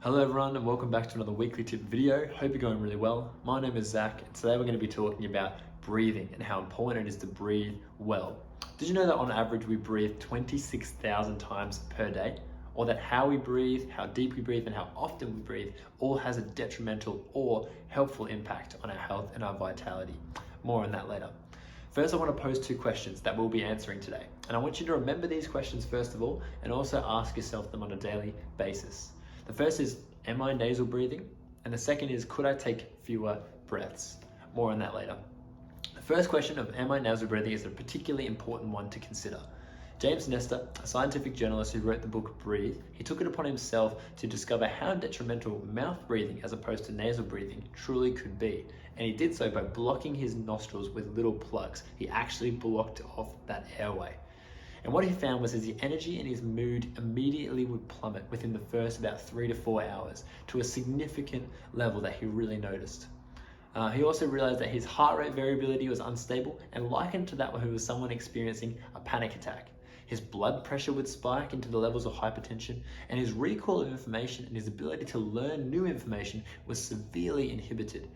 Hello everyone and welcome back to another weekly tip video. Hope you're going really well. My name is Zach and today we're going to be talking about breathing and how important it is to breathe well. Did you know that on average we breathe 26,000 times per day? Or that how we breathe, how deep we breathe and how often we breathe all has a detrimental or helpful impact on our health and our vitality. More on that later. First, I want to pose two questions that we'll be answering today. And I want you to remember these questions first of all and also ask yourself them on a daily basis. The first is, am I nasal breathing? And the second is, could I take fewer breaths? More on that later. The first question of am I nasal breathing is a particularly important one to consider. James Nestor, a scientific journalist who wrote the book Breathe, he took it upon himself to discover how detrimental mouth breathing as opposed to nasal breathing truly could be. And he did so by blocking his nostrils with little plugs. He actually blocked off that airway. And what he found was his energy and his mood immediately would plummet within the first about 3 to 4 hours to a significant level that he really noticed. He also realized that his heart rate variability was unstable and likened to that when he was someone experiencing a panic attack. His blood pressure would spike into the levels of hypertension, and his recall of information and his ability to learn new information was severely inhibited.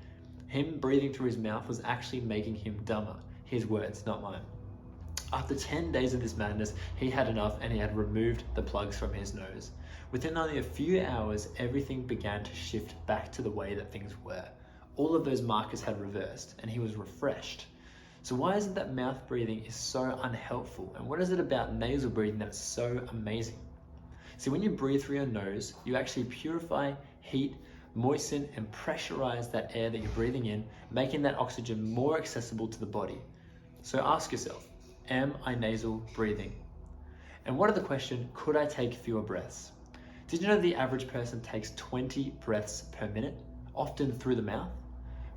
Him breathing through his mouth was actually making him dumber. His words, not mine. After 10 days of this madness, he had enough and he had removed the plugs from his nose. Within only a few hours, everything began to shift back to the way that things were. All of those markers had reversed and he was refreshed. So why is it that mouth breathing is so unhelpful? And what is it about nasal breathing that's so amazing? See, when you breathe through your nose, you actually purify, heat, moisten, and pressurize that air that you're breathing in, making that oxygen more accessible to the body. So ask yourself, am I nasal breathing? And what are the question, could I take fewer breaths? Did you know the average person takes 20 breaths per minute, often through the mouth?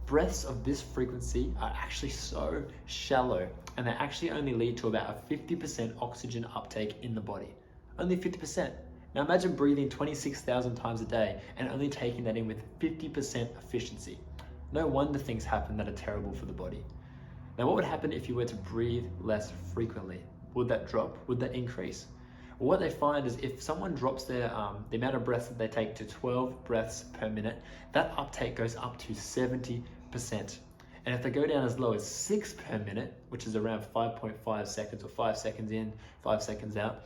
Breaths of this frequency are actually so shallow and they actually only lead to about a 50% oxygen uptake in the body. Only 50%. Now imagine breathing 26,000 times a day and only taking that in with 50% efficiency. No wonder things happen that are terrible for the body. Now, what would happen if you were to breathe less frequently? Would that drop? Would that increase? Well, what they find is if someone drops their the amount of breaths that they take to 12 breaths per minute, that uptake goes up to 70%. And if they go down as low as 6 per minute, which is around 5.5 seconds or 5 seconds in, 5 seconds out,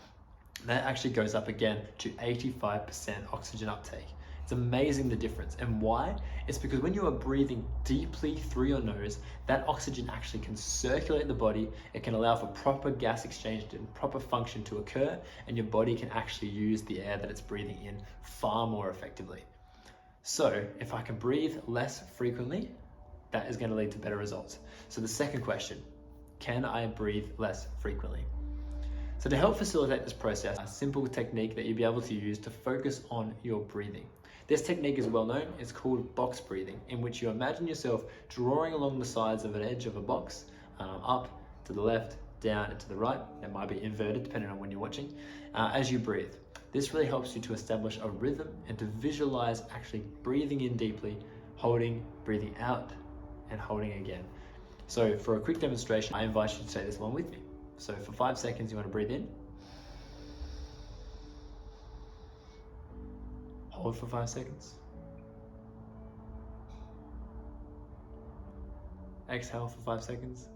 that actually goes up again to 85% oxygen uptake. It's amazing the difference. And why? It's because when you are breathing deeply through your nose, that oxygen actually can circulate the body. It can allow for proper gas exchange and proper function to occur, and your body can actually use the air that it's breathing in far more effectively. So if I can breathe less frequently, that is going to lead to better results. So the second question, can I breathe less frequently? So to help facilitate this process, a simple technique that you'll be able to use to focus on your breathing. This technique is well known, it's called box breathing, in which you imagine yourself drawing along the sides of an edge of a box, up, to the left, down, and to the right. It might be inverted depending on when you're watching, as you breathe. This really helps you to establish a rhythm and to visualize actually breathing in deeply, holding, breathing out, and holding again. So for a quick demonstration, I invite you to say this along with me. So for 5 seconds, you want to breathe in. Hold for 5 seconds. Exhale for 5 seconds.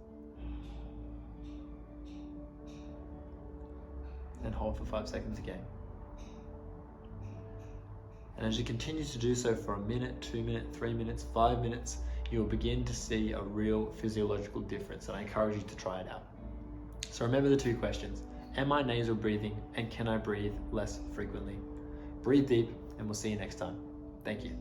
And hold for 5 seconds again. And as you continue to do so for a minute, 2 minutes, 3 minutes, 5 minutes, you will begin to see a real physiological difference. And I encourage you to try it out. So remember the two questions. Am I nasal breathing and can I breathe less frequently? Breathe deep and we'll see you next time. Thank you.